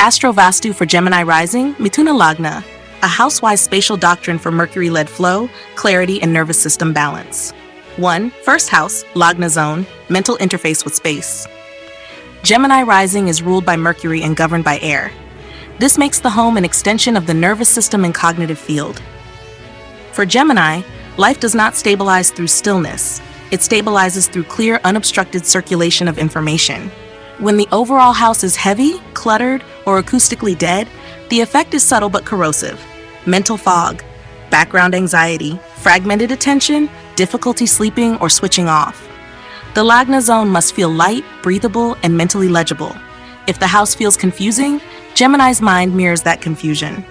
Astro-Vāstu for Gemini Rising, Mithuna Lagna, a housewise spatial doctrine for Mercury-led flow, clarity, and nervous system balance. 1. First house, Lagna zone, mental interface with space. Gemini Rising is ruled by Mercury and governed by air. This makes the home an extension of the nervous system and cognitive field. For Gemini, life does not stabilize through stillness. It stabilizes through clear, unobstructed circulation of information. When the overall house is heavy, cluttered, or acoustically dead, the effect is subtle but corrosive. Mental fog, background anxiety, fragmented attention, difficulty sleeping or switching off. The Lagna zone must feel light, breathable, and mentally legible. If the house feels confusing, Gemini's mind mirrors that confusion.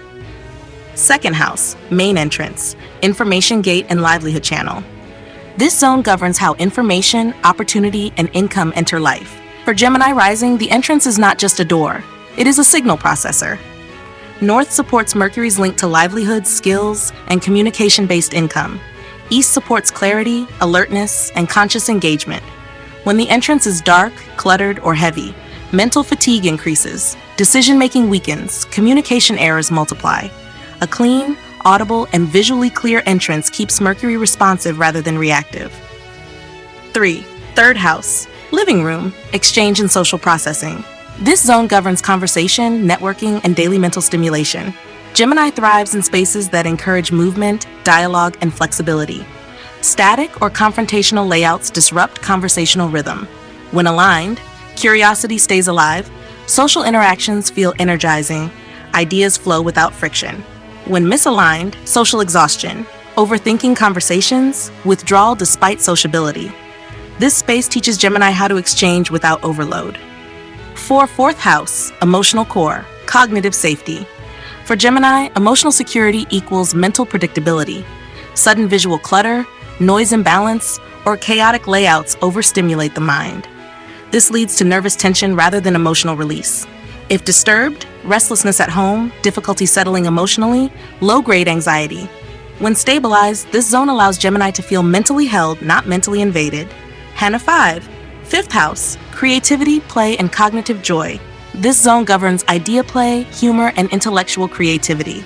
Second house, main entrance, information gate and livelihood channel. This zone governs how information, opportunity, and income enter life. For Gemini Rising, the entrance is not just a door, it is a signal processor. North supports Mercury's link to livelihood, skills, and communication-based income. East supports clarity, alertness, and conscious engagement. When the entrance is dark, cluttered, or heavy, mental fatigue increases, decision-making weakens, communication errors multiply. A clean, audible, and visually clear entrance keeps Mercury responsive rather than reactive. 3. Third house, living room, exchange and social processing. This zone governs conversation, networking, and daily mental stimulation. Gemini thrives in spaces that encourage movement, dialogue, and flexibility. Static or confrontational layouts disrupt conversational rhythm. When aligned, curiosity stays alive, social interactions feel energizing, ideas flow without friction. When misaligned, social exhaustion, overthinking conversations, withdrawal despite sociability. This space teaches Gemini how to exchange without overload. 4. Fourth house, emotional core, cognitive safety. For Gemini, emotional security equals mental predictability. Sudden visual clutter, noise imbalance, or chaotic layouts overstimulate the mind. This leads to nervous tension rather than emotional release. If disturbed, restlessness at home, difficulty settling emotionally, low-grade anxiety. When stabilized, this zone allows Gemini to feel mentally held, not mentally invaded. Hannah 5. Fifth house, creativity, play, and cognitive joy. This zone governs idea play, humor, and intellectual creativity.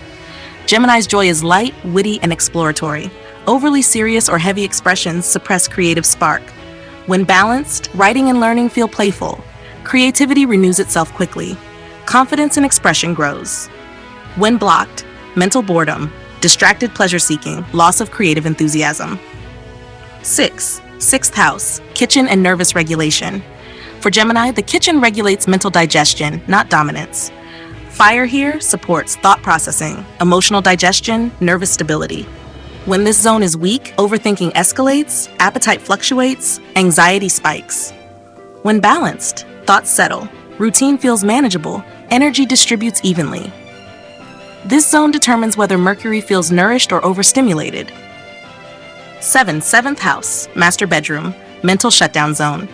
Gemini's joy is light, witty, and exploratory. Overly serious or heavy expressions suppress creative spark. When balanced, writing and learning feel playful. Creativity renews itself quickly. Confidence and expression grows. When blocked, mental boredom, distracted pleasure-seeking, loss of creative enthusiasm. 6. Sixth house, kitchen and nervous regulation. For Gemini, the kitchen regulates mental digestion, not dominance. Fire here supports thought processing, emotional digestion, nervous stability. When this zone is weak, overthinking escalates, appetite fluctuates, anxiety spikes. When balanced, thoughts settle, routine feels manageable, energy distributes evenly. This zone determines whether Mercury feels nourished or overstimulated. 7. Seventh house, master bedroom, mental shutdown zone.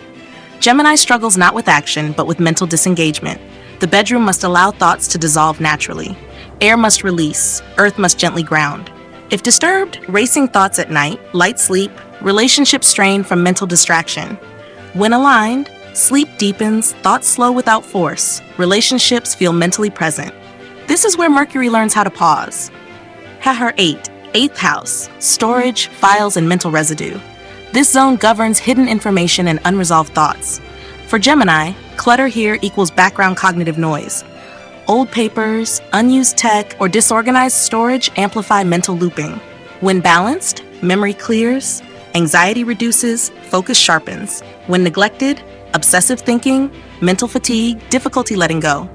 Gemini struggles not with action, but with mental disengagement. The bedroom must allow thoughts to dissolve naturally. Air must release, earth must gently ground. If disturbed, racing thoughts at night, light sleep, relationships strain from mental distraction. When aligned, sleep deepens, thoughts slow without force, relationships feel mentally present. This is where Mercury learns how to pause. Hahar 8. Eighth house, storage, files, and mental residue. This zone governs hidden information and unresolved thoughts. For Gemini, clutter here equals background cognitive noise. Old papers, unused tech, or disorganized storage amplify mental looping. When balanced, memory clears, anxiety reduces, focus sharpens. When neglected, obsessive thinking, mental fatigue, difficulty letting go.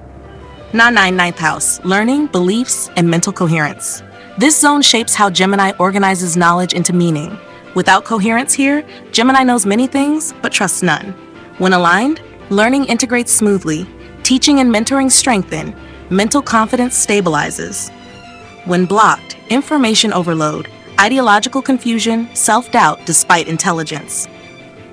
9. Ninth house, learning, beliefs, and mental coherence. This zone shapes how Gemini organizes knowledge into meaning. Without coherence here, Gemini knows many things, but trusts none. When aligned, learning integrates smoothly, teaching and mentoring strengthen, mental confidence stabilizes. When blocked, information overload, ideological confusion, self-doubt despite intelligence.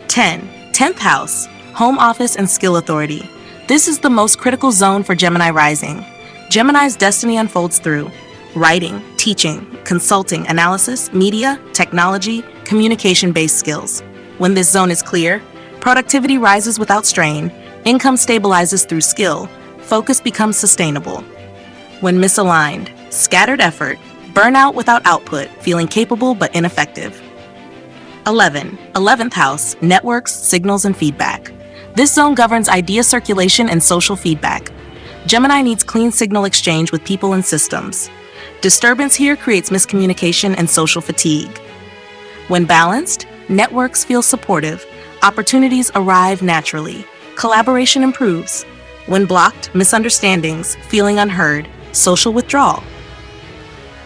10. 10th house, home office and skill authority. This is the most critical zone for Gemini Rising. Gemini's destiny unfolds through writing, teaching, consulting, analysis, media, technology, communication-based skills. When this zone is clear, productivity rises without strain, income stabilizes through skill, focus becomes sustainable. When misaligned, scattered effort, burnout without output, feeling capable but ineffective. 11th house, networks, signals, and feedback. This zone governs idea circulation and social feedback. Gemini needs clean signal exchange with people and systems. Disturbance here creates miscommunication and social fatigue. When balanced, networks feel supportive, opportunities arrive naturally, collaboration improves. When blocked, misunderstandings, feeling unheard, social withdrawal.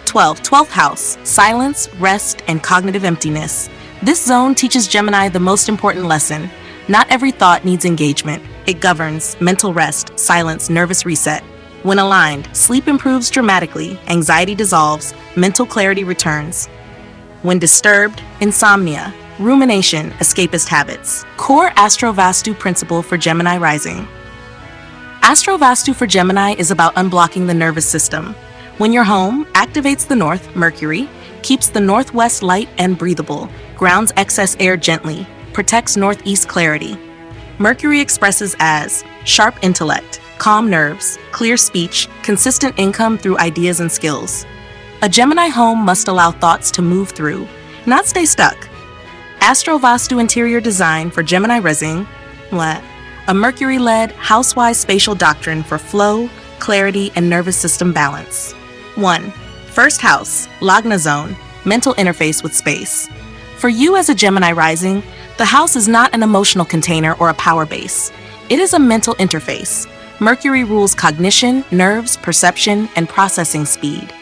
12th house, silence, rest, and cognitive emptiness. This zone teaches Gemini the most important lesson. Not every thought needs engagement. It governs mental rest, silence, nervous reset. When aligned, sleep improves dramatically, anxiety dissolves, mental clarity returns. When disturbed, insomnia, rumination, escapist habits. Core Astro-Vāstu principle for Gemini Rising. Astro-Vāstu for Gemini is about unblocking the nervous system. When your home activates the north, Mercury, keeps the northwest light and breathable, grounds excess air gently, protects northeast clarity. Mercury expresses as sharp intellect, calm nerves, clear speech, consistent income through ideas and skills. A Gemini home must allow thoughts to move through, not stay stuck. Astro-Vāstu interior design for Gemini Rising, a Mercury-led, house-wise spatial doctrine for flow, clarity, and nervous system balance. 1. First house, Lagna zone, mental interface with space. For you as a Gemini Rising, the house is not an emotional container or a power base. It is a mental interface. Mercury rules cognition, nerves, perception, and processing speed.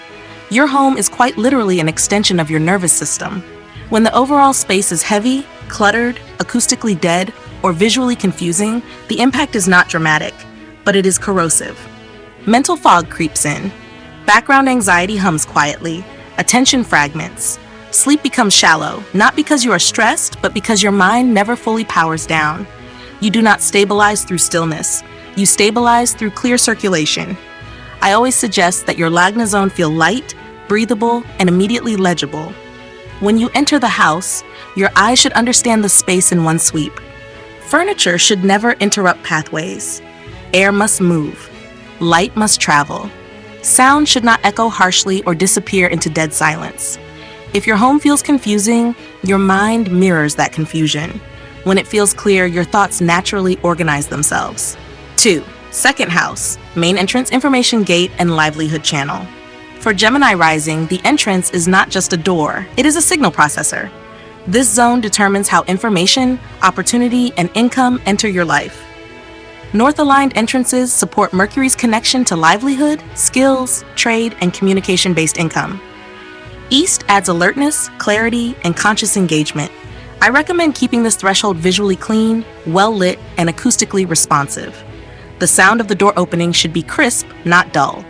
Your home is quite literally an extension of your nervous system. When the overall space is heavy, cluttered, acoustically dead, or visually confusing, the impact is not dramatic, but it is corrosive. Mental fog creeps in. Background anxiety hums quietly. Attention fragments. Sleep becomes shallow, not because you are stressed, but because your mind never fully powers down. You do not stabilize through stillness. You stabilize through clear circulation. I always suggest that your Lagna zone feel light, breathable, and immediately legible. When you enter the house, your eyes should understand the space in one sweep. Furniture should never interrupt pathways. Air must move. Light must travel. Sound should not echo harshly or disappear into dead silence. If your home feels confusing, your mind mirrors that confusion. When it feels clear, your thoughts naturally organize themselves. 2. Second house, main entrance, information gate, and livelihood channel. For Gemini Rising, the entrance is not just a door, it is a signal processor. This zone determines how information, opportunity, and income enter your life. North-aligned entrances support Mercury's connection to livelihood, skills, trade, and communication-based income. East adds alertness, clarity, and conscious engagement. I recommend keeping this threshold visually clean, well-lit, and acoustically responsive. The sound of the door opening should be crisp, not dull.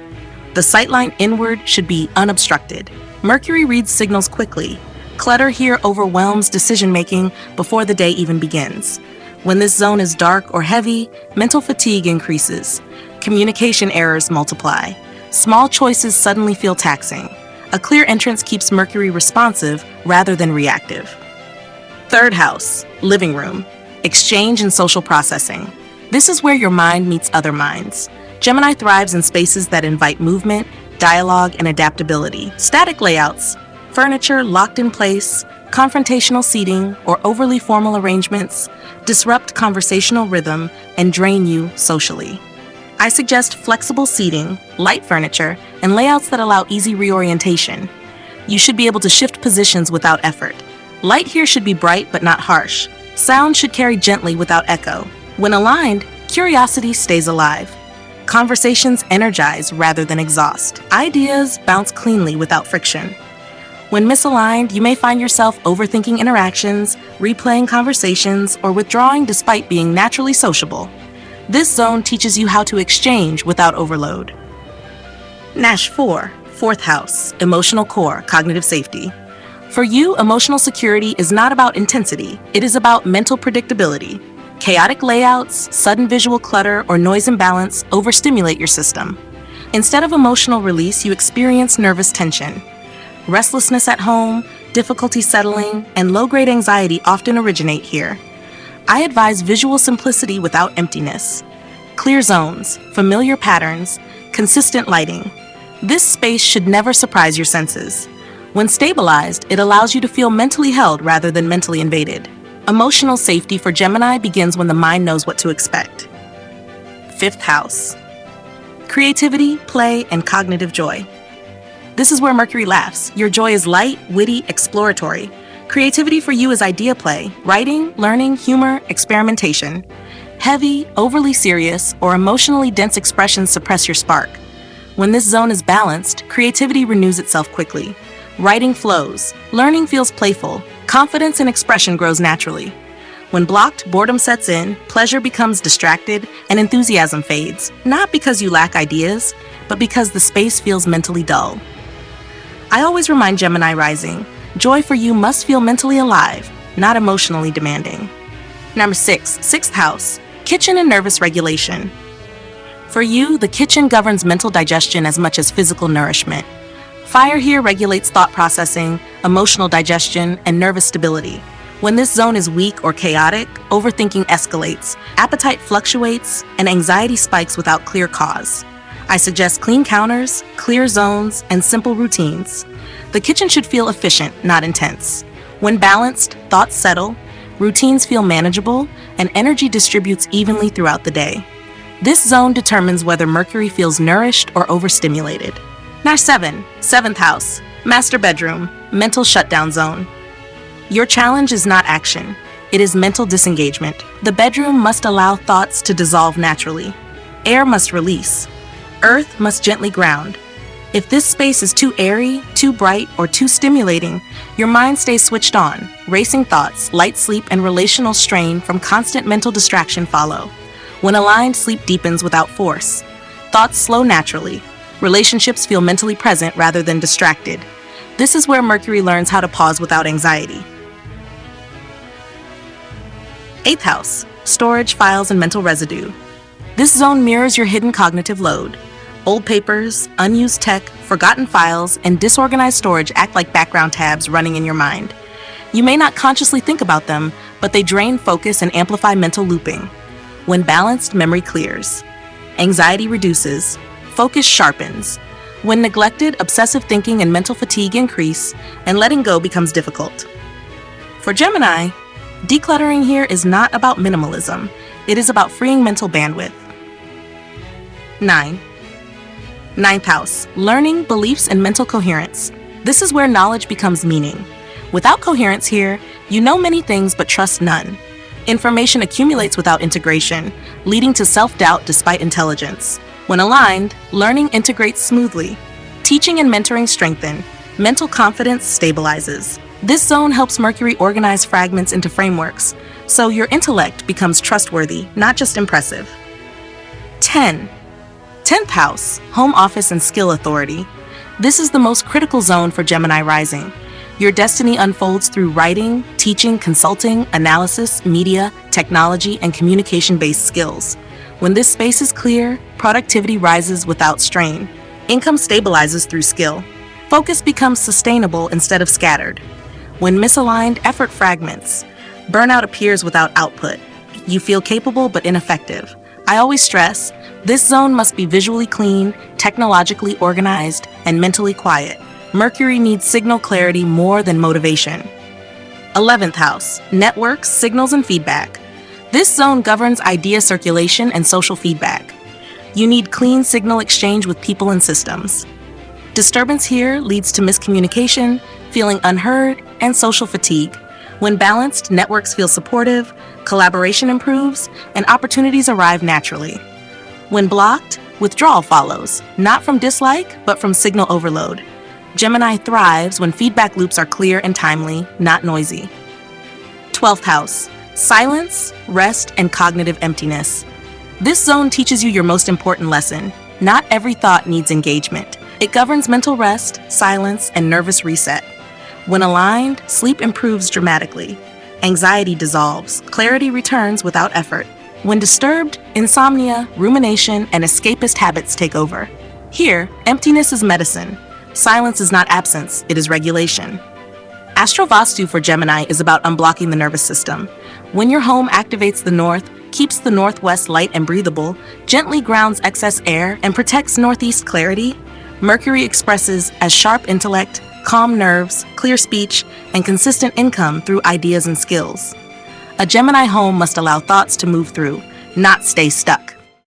The sightline inward should be unobstructed. Mercury reads signals quickly. Clutter here overwhelms decision-making before the day even begins. When this zone is dark or heavy, mental fatigue increases. Communication errors multiply. Small choices suddenly feel taxing. A clear entrance keeps Mercury responsive rather than reactive. Third house, living room, exchange and social processing. This is where your mind meets other minds. Gemini thrives in spaces that invite movement, dialogue, and adaptability. Static layouts, furniture locked in place, confrontational seating, or overly formal arrangements disrupt conversational rhythm and drain you socially. I suggest flexible seating, light furniture, and layouts that allow easy reorientation. You should be able to shift positions without effort. Light here should be bright but not harsh. Sound should carry gently without echo. When aligned, curiosity stays alive. Conversations energize rather than exhaust. Ideas bounce cleanly without friction. When misaligned, you may find yourself overthinking interactions, replaying conversations, or withdrawing despite being naturally sociable. This zone teaches you how to exchange without overload. Nash 4, fourth house, emotional core, cognitive safety. For you, emotional security is not about intensity, it is about mental predictability. Chaotic layouts, sudden visual clutter, or noise imbalance overstimulate your system. Instead of emotional release, you experience nervous tension. Restlessness at home, difficulty settling, and low-grade anxiety often originate here. I advise visual simplicity without emptiness. Clear zones, familiar patterns, consistent lighting. This space should never surprise your senses. When stabilized, it allows you to feel mentally held rather than mentally invaded. Emotional safety for Gemini begins when the mind knows what to expect. 5th house. Creativity, play, and cognitive joy. This is where Mercury laughs. Your joy is light, witty, exploratory. Creativity for you is idea play, writing, learning, humor, experimentation. Heavy, overly serious, or emotionally dense expressions suppress your spark. When this zone is balanced, creativity renews itself quickly. Writing flows, learning feels playful, confidence and expression grows naturally. When blocked, boredom sets in, pleasure becomes distracted, and enthusiasm fades, not because you lack ideas, but because the space feels mentally dull. I always remind Gemini Rising, joy for you must feel mentally alive, not emotionally demanding. Number 6, 6th house, kitchen and nervous regulation. For you, the kitchen governs mental digestion as much as physical nourishment. Fire here regulates thought processing, emotional digestion, and nervous stability. When this zone is weak or chaotic, overthinking escalates, appetite fluctuates, and anxiety spikes without clear cause. I suggest clean counters, clear zones, and simple routines. The kitchen should feel efficient, not intense. When balanced, thoughts settle, routines feel manageable, and energy distributes evenly throughout the day. This zone determines whether Mercury feels nourished or overstimulated. Now 7, 7th house, master bedroom, mental shutdown zone. Your challenge is not action, it is mental disengagement. The bedroom must allow thoughts to dissolve naturally. Air must release. Earth must gently ground. If this space is too airy, too bright, or too stimulating, your mind stays switched on. Racing thoughts, light sleep, and relational strain from constant mental distraction follow. When aligned, sleep deepens without force. Thoughts slow naturally. Relationships feel mentally present rather than distracted. This is where Mercury learns how to pause without anxiety. 8th house, storage, files, and mental residue. This zone mirrors your hidden cognitive load. Old papers, unused tech, forgotten files, and disorganized storage act like background tabs running in your mind. You may not consciously think about them, but they drain focus and amplify mental looping. When balanced, memory clears. Anxiety reduces. Focus sharpens. When neglected, obsessive thinking and mental fatigue increase, and letting go becomes difficult. For Gemini, decluttering here is not about minimalism. It is about freeing mental bandwidth. 9. 9th house, learning, beliefs, and mental coherence. This is where knowledge becomes meaning. Without coherence here, you know many things but trust none. Information accumulates without integration, leading to self-doubt despite intelligence. When aligned, learning integrates smoothly. Teaching and mentoring strengthen. Mental confidence stabilizes. This zone helps Mercury organize fragments into frameworks, so your intellect becomes trustworthy, not just impressive. 10. 10th house, home office and skill authority. This is the most critical zone for Gemini Rising. Your destiny unfolds through writing, teaching, consulting, analysis, media, technology, and communication-based skills. When this space is clear, productivity rises without strain. Income stabilizes through skill. Focus becomes sustainable instead of scattered. When misaligned, effort fragments. Burnout appears without output. You feel capable but ineffective. I always stress, this zone must be visually clean, technologically organized, and mentally quiet. Mercury needs signal clarity more than motivation. 11th house, networks, signals, and feedback. This zone governs idea circulation and social feedback. You need clean signal exchange with people and systems. Disturbance here leads to miscommunication, feeling unheard, and social fatigue. When balanced, networks feel supportive, collaboration improves, and opportunities arrive naturally. When blocked, withdrawal follows, not from dislike, but from signal overload. Gemini thrives when feedback loops are clear and timely, not noisy. 12th house, silence, rest, and cognitive emptiness. This zone teaches you your most important lesson. Not every thought needs engagement. It governs mental rest, silence, and nervous reset. When aligned, sleep improves dramatically. Anxiety dissolves, clarity returns without effort. When disturbed, insomnia, rumination, and escapist habits take over. Here, emptiness is medicine. Silence is not absence, it is regulation. Astro-Vāstu for Gemini is about unblocking the nervous system. When your home activates the north, keeps the northwest light and breathable, gently grounds excess air, and protects northeast clarity, Mercury expresses as sharp intellect, calm nerves, clear speech, and consistent income through ideas and skills. A Gemini home must allow thoughts to move through, not stay stuck.